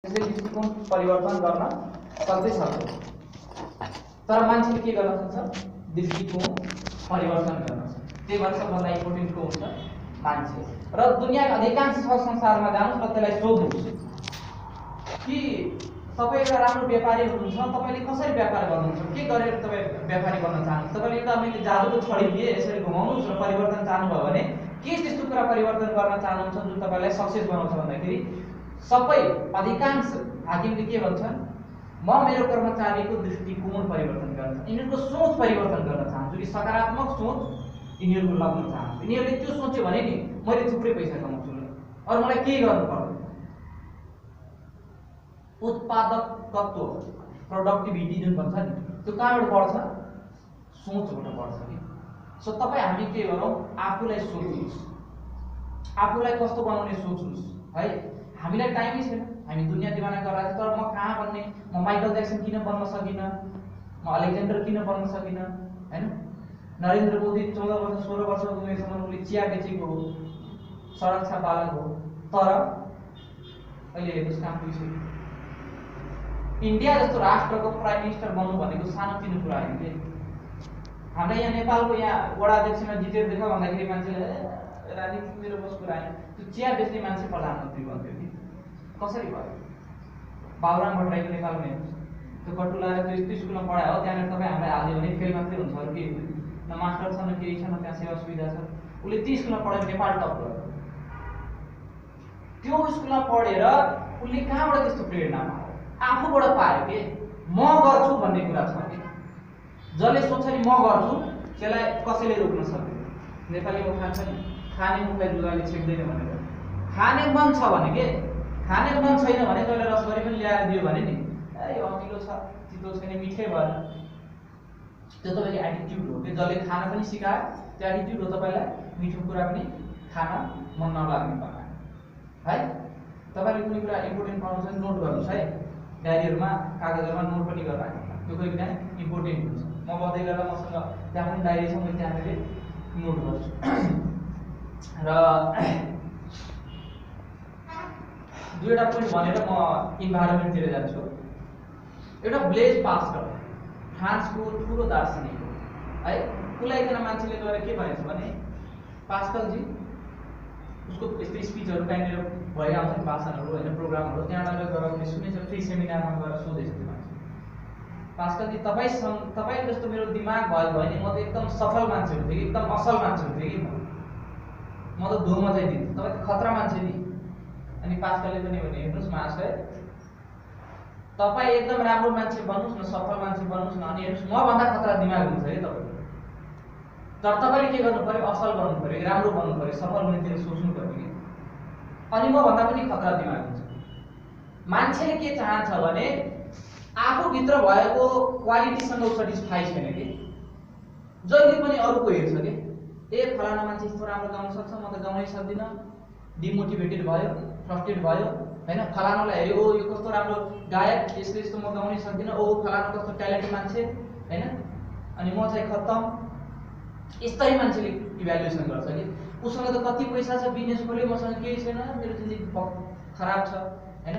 त्यसले दृष्टिकोण परिवर्तन गर्न सक्छ। तर मान्छेले के गर्न सक्छ? दृष्टिकोण परिवर्तन गर्न सक्छ। त्यही भएर सबभन्दा इम्पोर्टेन्ट को हुन्छ? मान्छे। र दुनियाका अधिकांश संसारमा जानुस् र त्यसलाई सोध्नुस् कि तपाईँ एउटा राम्रो व्यापारी हुनुहुन्छ, तपाईँले कसरी व्यापार गर्नुहुन्छ, के गरेर तपाईँ व्यापारी बन्न चाहनुहुन्छ, तपाईँले एउटा मैले जादुको छडी दिए यसरी घुमाउनुहोस् र परिवर्तन चाहनुभयो भने के त्यस्तो कुरा परिवर्तन गर्न चाहनुहुन्छ जुन तपाईँलाई सक्सेस बनाउँछ भन्दाखेरि सबै अधिकांश हाकिमले के भन्छन्? म मेरो कर्मचारीको दृष्टिकोण परिवर्तन गर्न चाहन्छु, यिनीहरूको सोच परिवर्तन गर्न चाहन्छु कि सकारात्मक सोच यिनीहरूको लाग्न चाहन्छु। यिनीहरूले त्यो सोच्यो भने नि मैले थुप्रै पैसा कमाउँछु अरू मलाई केही गर्नु पर्दैन। उत्पादकत्व प्रोडक्टिभिटी जुन भन्छ नि त्यो कहाँबाट बढ्छ? सोचबाट बढ्छ कि। सो तपाईँ हामी के गरौँ? आफूलाई सोच्नुहोस्, आफूलाई कस्तो बनाउने सोच्नुहोस् है। हामीलाई टाइमै छैन, हामी दुनियाँ दिवाना गरिरहेको छ। तर म कहाँ बन्ने? म माइकल ज्याक्सन किन बन्न सकिनँ? म अलेक्जेन्डर किन बन्न सकिनँ? हैन, नरेन्द्र मोदी 14 वर्ष 16 वर्षको उमेरसम्म उसले चिया बेचेको हो, सडक छाप बालक हो, तर अहिले हेर्नुहोस् काम पुगिसक्यो। इन्डिया जस्तो राष्ट्रको प्राइम मिनिस्टर बन्नु भनेको सानोतिनो कुरा होइन के। हामीलाई यहाँ नेपालको यहाँ वडा अध्यक्षमा जितेर देखा भन्दाखेरि मान्छेले राजनीति मेरो बसको आएन। त्यो चिया बेच्ने मान्छे प्रधानमन्त्री बन्थ्यो कि कसरी भयो? बाबुराम भट्टराईको नेपालमा हेर्नुहोस्, त्यो कटुला र त्यो यस्तो स्कुलमा पढायो हो, त्यहाँनिर तपाईँ हामीलाई हाल्यो भने फेल मात्रै हुन्छ, अरू केही हुँदैन। न मास्टर छ न केही छ, न त्यहाँ सेवा सुविधा छ। उसले ती स्कुलमा पढेर नेपाल टप गर्यो। त्यो स्कुलमा पढेर उसले कहाँबाट त्यस्तो प्रेरणा पायो? आफूबाट पायो के। म गर्छु भन्ने कुरा छ कि जसले सोच्छ नि म गर्छु त्यसलाई कसैले रोक्न सक्दैन। नेपालीमा खान्छ नि खाने मुखलाई जुगाले छेक्दैन भनेर। खाने मन छ भने के, खाने मन छैन भने तैँले रसभरी पनि ल्याएर दियो भने नि यो अमिलो छ चितो छैन मिठै भएन, त्यो तपाईँको एटिट्युड हो कि। जसले खान पनि सिकायो त्यो एटिट्युड हो तपाईँलाई मिठो कुरा पनि खान मन नलाग्ने पारा है। तपाईँले कुनै कुरा इम्पोर्टेन्ट पाउनुहुन्छ भने नोट गर्नुहोस् है, डायरीहरूमा कागजहरूमा नोट पनि गरेर राख्नु। त्यो कोही बिना इम्पोर्टेन्ट हुन्छ। म बस्दै गर्दा मसँग त्यहाँ पनि डायरी छ, मैले त्यहाँ मैले नोट गर्छु। र दुईवटा पोइन्ट भनेर म इन्भाइरोमेन्टतिर जान्छु। एउटा ब्लेज पास्कल फ्रान्सको ठुलो दार्शनिक हो है। उसलाई एकजना मान्छेले गएर के भनेछ भने पास्कलजी उसको यस्तै स्पिचहरू कहीँनिर भइआउँछ भाषणहरू होइन प्रोग्रामहरू, त्यहाँबाट गएर उसले सुनेछ, फ्री सेमिनारमा गएर सोधेछ त्यो मान्छे, पास्कलजी तपाईँ जस्तो मेरो दिमाग भयो भने म त एकदम सफल मान्छे हुन्थेँ कि, एकदम असल मान्छे हुन्थेँ कि, म त धोमा चाहिँ दिन्थेँ, तपाईँ त खतरा मान्छे नि। अनि पास्कलले पनि भने हेर्नुहोस् महाशय, तपाईँ एकदम राम्रो मान्छे बन्नुहोस् न, सफल मान्छे बन्नुहोस् न, अनि हेर्नुहोस् मभन्दा खतरा दिमाग हुन्छ है तपाईँको। तर तपाईँले के गर्नु पर्यो? असल बन्नु पर्यो, राम्रो बन्नु पर्यो, सफल हुनेतिर सोच्नु पर्यो कि। अनि मभन्दा पनि खतरा दिमाग हुन्छ। मान्छेले के चाहन्छ भने आफूभित्र भएको क्वालिटीसँग ऊ सेटिस्फाई छैन कि, जहिले पनि अरूको हेर्छ कि ए फलाना मान्छे यस्तो राम्रो गाउन सक्छ, म त गाउनै सक्दिनँ, डिमोटिभेटेड भयो, फ्रस्ट्रेट भयो हैन। फलानालाई हेऱ्यो ओ यो कस्तो राम्रो गायक, यसले यस्तो म गाउनै सक्दिनँ, ओ फलाना कस्तो ट्यालेन्टेड मान्छे हैन, अनि म चाहिँ खत्तम। यस्तै मान्छेले इभ्यालुएसन गर्छ कि उसँग त कति पैसा छ, बिजनेस खोल्यो, मसँग केही छैन, मेरो जिन्दगी खराब छ हैन।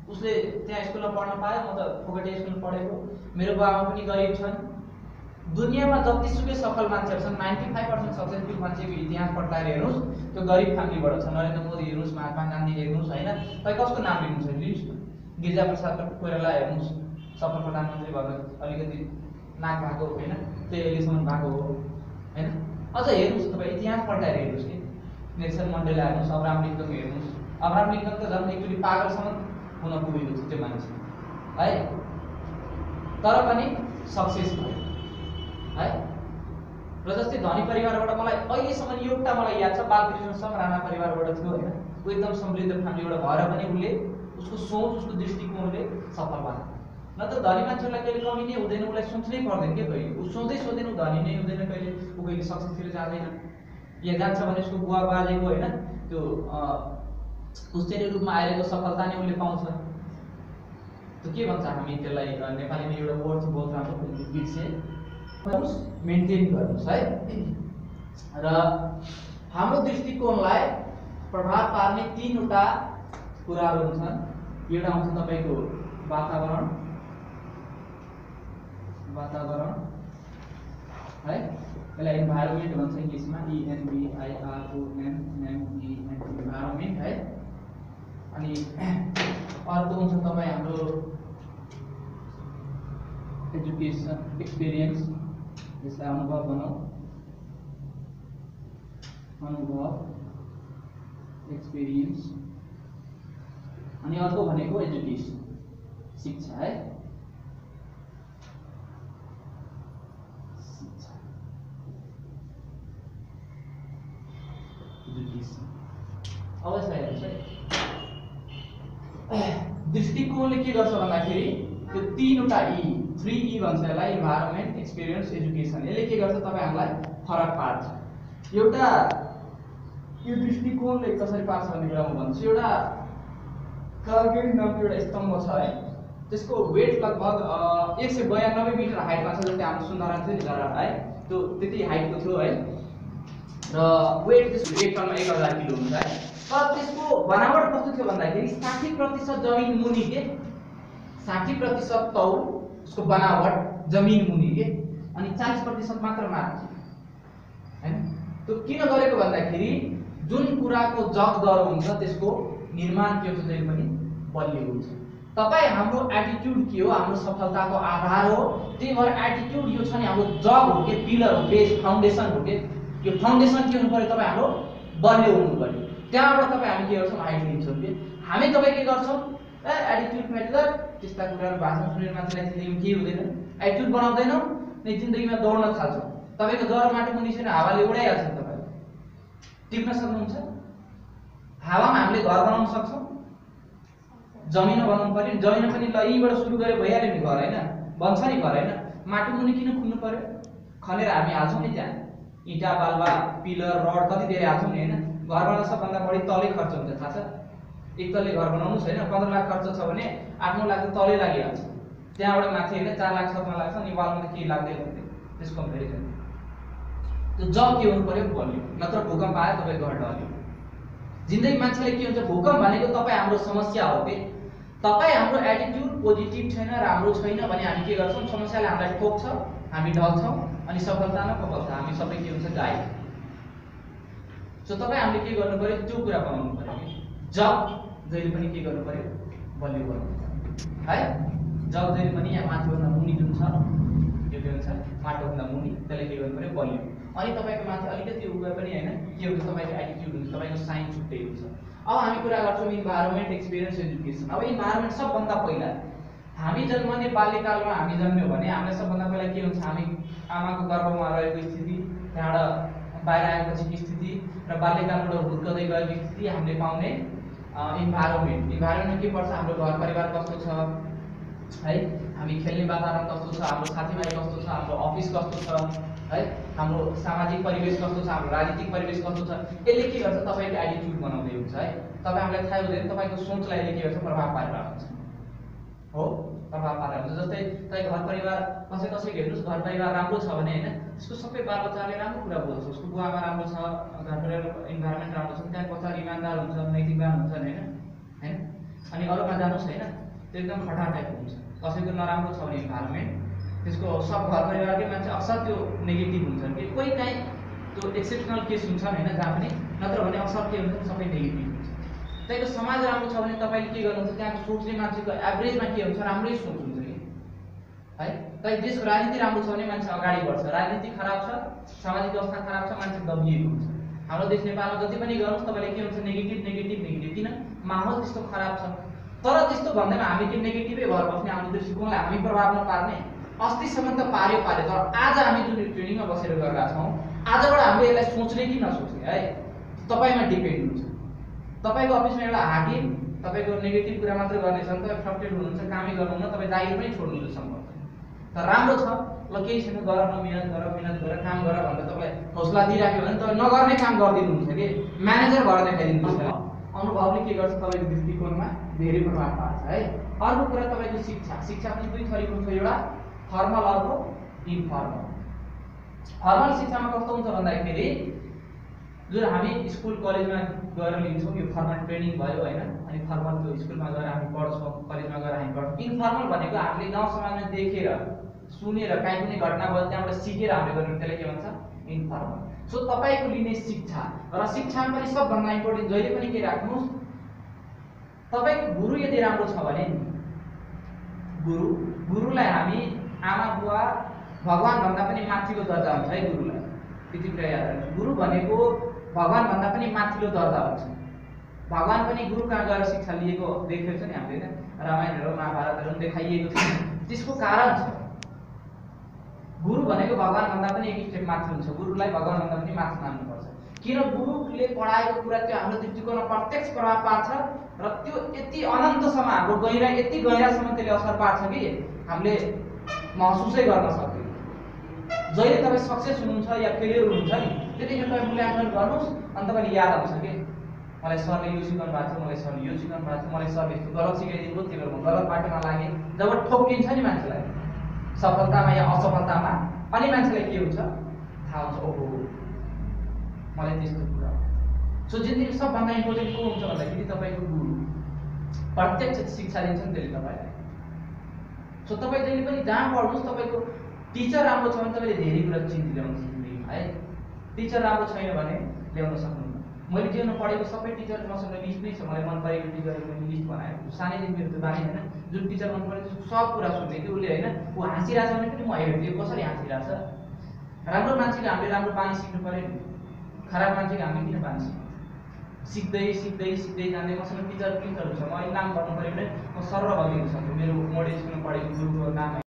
उसले त्यहाँ स्कुलमा पढ्न पायो, म त फोकटिया स्कुलमा पढेको, मेरो बाबा पनि गरिब छन्। दुनियाँमा जतिसुकै सफल मान्छेहरू छन् 95% सक्सेसफुल मान्छेको इतिहास पल्टाएर हेर्नुहोस् त्यो गरिब फ्यामिलीबाट छ। नरेन्द्र मोदी हेर्नुहोस्, महात्मा गान्धी हेर्नुहोस् हैन, तपाईँ कसको नाम लिनुहुन्छ लिनुहोस् न। गिरिजाप्रसाद कोइराला हेर्नुहोस्, सफल प्रधानमन्त्री भएको, अलिकति नाक भएको हैन, त्यही अहिलेसम्म भएको हो हैन। अझ हेर्नुहोस् तपाईँ इतिहास पल्टाएर हेर्नुहोस् कि नेल्सन मण्डेला हेर्नुहोस्, अब्राहम लिङ्कन हेर्नुहोस्। अब्राहम लिङ्कन त झन् एक्चुअली पागलसम्म हुन पुगेको छ त्यो मान्छे है, तर पनि सक्सेस भयो है। र जस्तै धनी परिवारबाट मलाई अहिलेसम्म एउटा मलाई याद छ, बालकृष्ण सम राणा परिवारबाट थियो हैन। ऊ एकदम समृद्ध फ्यामिलीबाट भएर पनि उसले उसको सोच उसको दृष्टिकोणले सफल भयो। न त धनी मान्छेलाई कहिले कमी नै हुँदैन, उसलाई सोच्नै पर्दैन के कहिले, ऊ सोच्दै सोच्दैन ऊ धनी नै हुँदैन कहिले, ऊ कहिले सक्सेसतिर जाँदैन। यहाँ जान्छ भने उसको बुवा बाजेको हैन त्यो पुस्तैनी रूपमा आएको सफलता नै उसले पाउँछ। त्यो के भन्छ हामी त्यसलाई नेपालीमा एउटा वर्ड छ बहुत राम्रो, बिर्से मेन्टेन गर्नुहोस् है। र हाम्रो दृष्टिकोणलाई प्रभाव पार्ने 3वटा कुराहरू हुन्छन्। एउटा आउँछ तपाईको वातावरण है, यसलाई इन्भाइरोमेन्ट भन्छ इङ्ग्लिसमा, ENVIRONMENT इन्भाइरोमेन्ट है। अनि अर्को हुन्छ तपाईँ हाम्रो एजुकेसन एक्सपिरियन्स, यसलाई अनुभव भनौँ, अनुभव एक्सपिरियन्स। अनि अर्को भनेको एजुकेसन शिक्षा है, शिक्षा एजुकेसन। अब यसलाई हेर्नुहोस् है, दृष्टिकोणले के गर्छ भन्दाखेरि त्यो तीनवटा ई 3E भन्छ यसलाई, इन्भाइरोमेन्ट एक्सपिरियन्स एजुकेसन। यसले के गर्छ तपाईहरुलाई फरक पार्छ। एउटा यो दृष्टिकोणले कसरी पार्छ भन्ने कुरा म भन्छु। एउटा कार्गेल नामको एउटा स्तम्भ छ है, त्यसको वेट लगभग 192 मिटर हाइटमा छ, जस्तै हाम्रो सुन्दरन थियो नि जरा है, त्यो त्यति हाइटको थियो है। र वेट त्यसको एक टनमा 1000 किलो हुन्छ है। तर त्यसको बनावट कस्तो थियो भन्दाखेरि 60% जमिन मुनि के, 60% तौल उसको बनावट जमिन मुनि के, अनि 40% मात्र माथि हैन। त्यो किन गरेको भन्दाखेरि जुन कुराको जग गरो हुन्छ त्यसको निर्माण के हुन्छ जहिले पनि बलियो हुन्छ। तपाई हाम्रो एटिट्युड के हो, हाम्रो सफलताको आधार हो। त्यही भएर एटिट्युड यो छ नि हाम्रो जग हो के, पिलर हो, बेस फाउन्डेसन हो के। यो फाउन्डेसन के हुनु पर्यो, तपाई हाम्रो बलियो हुनु पर्यो। त्यहाँबाट तपाई हामी के गर्छौं, हाइट लिन्छौं के। हामी तपाई के गर्छौं, एटिट्युड म्याटर त्यस्ता कुराहरु भाषण सुनेर मान्छेलाई जिन्दगीमा के हुँदैन, एटिट्युड बनाउँदैनौ नि जिन्दगीमा दौड्न थाल्छौं। तपाईको घर माटो मुनि छैन, हावाले उडाइहाल्छ नि, तपाई टिप्न सक्नुहुन्छ। हावामा हामीले घर बनाउन सक्छौं, जमिनमा बनाउनु पर्यो। जमिनमा पनि ल यहीबाट सुरु गरे भइहाल्यो नि घर हैन, बन्छ नि घर हैन। माटो मुनि किन खुल्नु पर्यो, खनेर हामी हाल्छौं नि त्यहाँ इटा बालुवा पिलर रड कति धेरै हाल्छौं नि हैन। घर बनाउन सबभन्दा बढी तलै खर्च हुन्छ थाहा छ। एक तले घर बनाउनु छैन 15 लाख खर्च छ भने 8-9 लाख त तलै लागिहाल्छ। त्यहाँबाट माथि हैन 4 लाख 7 लाख छ नि, वालमा त केही लाग्दैन त्यस कम्पेरिजन। त्यो जब के हुनु पर्यो, बलियो, नत्र भूकम्प आयो तपाईको घर ढल्यो। जिन्दगी मान्छेले के हुन्छ, भूकम्प भनेको तपाई हाम्रो समस्या हो के। तपाई हाम्रो एटिट्युड पोजिटिभ छैन, राम्रो छैन भने हामी के गर्छौं, समस्याले हामीलाई ठोक्छ, हामी ढल्छौं, अनि सफलता न सफलता हामी सबै के हुन्छ, गायब। सो तपाई हामीले के गर्नु पर्यो, त्यो कुरा बनाउनु पर्यो के। जब जहिले पनि के गर्नु पर्यो, बलियो गर्नु पर्यो है। जब जहिले पनि यहाँ माथिभन्दा मुनि जुन छ यो के हुन्छ, माटोभन्दा मुनि, त्यसले के गर्नु पर्यो, बलियो। अनि तपाईको माथि अलिकति उगए पनि हैन के हुन्छ, तपाईको एटिट्युड हुन्छ, तपाईको साइन छुट्टै हुन्छ। अब हामी कुरा गर्छौं इन्भाइरोमेन्ट एक्सपिरियन्स एजुकेसन। अब इन्भाइरोमेन्ट सबभन्दा पहिला हामी जन्मने बाल्यकालमा हामी जन्म्यौ भने हामीलाई सबभन्दा पहिला के हुन्छ, हामी आमाको गर्भमा रहेको स्थिति, त्यहाँबाट बाहिर आएपछि स्थिति र बाल्यकालबाट हुर्कदै गएको स्थिति, हामीले पाउने इन्भाइरोमेन्ट के पर्छ, हाम्रो घर परिवार कस्तो छ है, हामी खेल्ने वातावरण कस्तो छ, हाम्रो साथीभाइ कस्तो छ, हाम्रो अफिस कस्तो छ है, हाम्रो सामाजिक परिवेश कस्तो छ, हाम्रो राजनीतिक परिवेश कस्तो छ। यसले के गर्छ, तपाईको एटिट्युड बनाउँदै हुन्छ है। तपाई हामीलाई थाहा हुँदैन तपाईको सोचलाई यसले के गर्छ, प्रभाव पारिरहेको हुन्छ हो, प्रभाव पारिरहेको हुन्छ। जस्तै तपाईको घर परिवार कसैको हेर्नुस्, घर परिवार राम्रो छ भने हैन, त्यसको सबै बालबच्चाले राम्रो कुरा बोल्छ, उसको बुवामा राम्रो छ, घर परिवार इन्भाइरोमेन्ट राम्रो छ, त्यहाँ बच्चा इमानदार हुन्छ, नैतिकवान हुन्छन् हैन हैन। अनि अरूमा जानुस् हैन, त्यो एकदम फटा टाइपको हुन्छ। कसैको नराम्रो छ भने इन्भाइरोमेन्ट, त्यसको सब घर परिवारकै मान्छे अक्सर त्यो नेगेटिभ हुन्छन् कि, कोही काहीँ त्यो एक्सेप्सनल केस हुन्छन् हैन जहाँ पनि, नत्र भने अक्सर के हुन्छ, सबै नेगेटिभ हुन्छ। त्यहीको समाज राम्रो छ भने तपाईले के गर्नुहुन्छ, त्यहाँको सोच्ने मान्छेको एभरेजमा के हुन्छ, राम्रै सोच हुन्छ कि है। तपाईँ देशको राजनीति राम्रो छ भने मान्छे अगाडि बढ्छ, राजनीति खराब छ, सामाजिक अवस्था खराब छ, मान्छे दबिएको हुन्छ। हाम्रो देश नेपालमा जति पनि गर्नुस् तपाईले के हुन्छ, नेगेटिभ नेगेटिभ नेगेटिभ, किन माहौल त्यस्तो खराब छ। तर त्यस्तो भन्दैमा हामी के नेगेटिभै भएर बस्ने, हाम्रो दृष्टिकोणलाई हामी प्रभाव नपार्ने, अस्तिसम्म त पार्यो। तर आज हामी जुन ट्रेनिङमा बसेर गरेका छौं, आजबाट हामीले यसलाई सोच्ने कि नसोच्ने है, तपाईमा डिपेन्ड हुन्छ। तपाईको अफिसमा एउटा हाकिम तपाईको नेगेटिभ कुरा मात्र गर्नेछ भने तपाई फ्रस्ट्रेट हुनुहुन्छ, कामै गर्नुहुन्न, तपाई जागिर पनि छोड्नुहुन्छ सम्भव। तर राम्रो छ, ल केही छैन, गर न, मेहनत गर, काम गर भनेर तपाईलाई हौसला दिइराख्यो भने तपाई नगर्ने काम गर्दिनुहुन्छ कि म्यानेजर भएर देखाइदिनुहुन्छ। अनुभवले के गर्छ, तपाईको दृष्टिकोणमा धेरै प्रभाव पार्छ है। अर्को कुरा तपाईको शिक्षा पनि दुई थरीको हुन्छ, एउटा फर्मल, अर्को इन्फर्मल। फर्मल शिक्षामा कस्तो हुन्छ भन्दाखेरि जुन हामी स्कुल कलेजमा गएर लिन्छौँ, यो फर्मल ट्रेनिङ भयो होइन। अनि फर्मल त्यो स्कुलमा गएर हामी पढ्छौँ, कलेजमा गएर हामी पढ्छौँ। इन्फर्मल भनेको हामीले गाउँ समाजमा देखेर सुनेर काहीँ कुनै घटना भयो त्यहाँबाट सिकेर हामीले गर्ने त्यसलाई के भन्छ, इन्फर्मल। सो तपाईँको लिने शिक्षा र शिक्षामा पनि सबभन्दा इम्पोर्टेन्ट जहिले पनि के राख्नुहोस्, तपाईँको गुरु यदि राम्रो छ भने गुरुलाई हामी आमा बुवा भगवान भन्दा पनि माथिल्लो दर्जा हुन्छ है गुरुलाई, त्यति कुरा याद राख्नु। गुरु भनेको भगवान भन्दा पनि माथिल्लो दर्जा हुन्छ। भगवान पनि गुरु कहाँ गएर शिक्षा लिएको देखेको छ नि हामीले होइन, रामायणहरू महाभारतहरू देखाइएको छ। त्यसको कारण छ, गुरु भनेको भगवान भन्दा पनि एक स्टेप माथि हुन्छ। गुरुलाई भगवान भन्दा पनि माथि मान्नुपर्छ, किन गुरुले पढाएको कुरा त्यो हाम्रो दृष्टिकोणमा प्रत्यक्ष प्रभाव पार्छ र त्यो यति अनन्तसम्म हाम्रो गहिरा यति गहिरासम्म त्यसले असर पार्छ कि हामीले महसुसै गर्न सक्दैनौँ। जहिले तपाईँ सक्सेस हुनुहुन्छ या फेलियर हुनुहुन्छ नि त्यतिखेर तपाईँ मूल्याङ्कन गर्नुहोस् अनि तपाईँले याद आउँछ कि मलाई सरले यो सिकाउनु भएको थियो, मलाई सरले यो सिकाउनु भएको थियो, मलाई सरले यस्तो गलत सिकाइदिनु भयो, त्यही भएर म गलत बाटोमा लागेँ। जब ठोकिन्छ नि मान्छेलाई सफलतामा या असफलतामा, अनि मान्छेलाई के हुन्छ थाहा हुन्छ, ओहो मलाई त्यस्तो कुरा। सो जिन्दगीमा सबभन्दा इम्पोर्टेन्ट को हुन्छ भन्दाखेरि तपाईँको गुरु प्रत्यक्ष शिक्षा दिन्छ नि त्यसले तपाईँलाई। सो तपाईँ जहिले पनि जहाँ पढ्नुहोस् तपाईँको टिचर राम्रो छ भने तपाईँले धेरै कुरा चिन्ती ल्याउनु सक्नुहुन्छ है। टिचर राम्रो छैन भने ल्याउन सक्नुहुन्न। मैले जीवनमा पढेको सबै टिचर मसँग लिस्ट नै छ, मलाई मन परेको टिचरको मैले लिस्ट बनाएको सानैदेखि मेरो त्यो बानी होइन। जुन टिचर मन परेको सब कुरा सुन्ने कि उसले होइन, ऊ हाँसिरहेछ भने पनि म हेर्थेँ कसरी हाँसिरहेछ। राम्रो मान्छेको हामीले राम्रो बानी सिक्नु पऱ्यो नि, खराब मान्छेको हामीले किन बानी सिक्नु। सिक्दै सिक्दै सिक्दै जाँदै मसँग टिचरहरू छ, म अहिले नाम भन्नु पऱ्यो भने म सर्व भगिदिनु सक्छु। मेरो मोडल स्कुलमा पढेको गुरुको नाम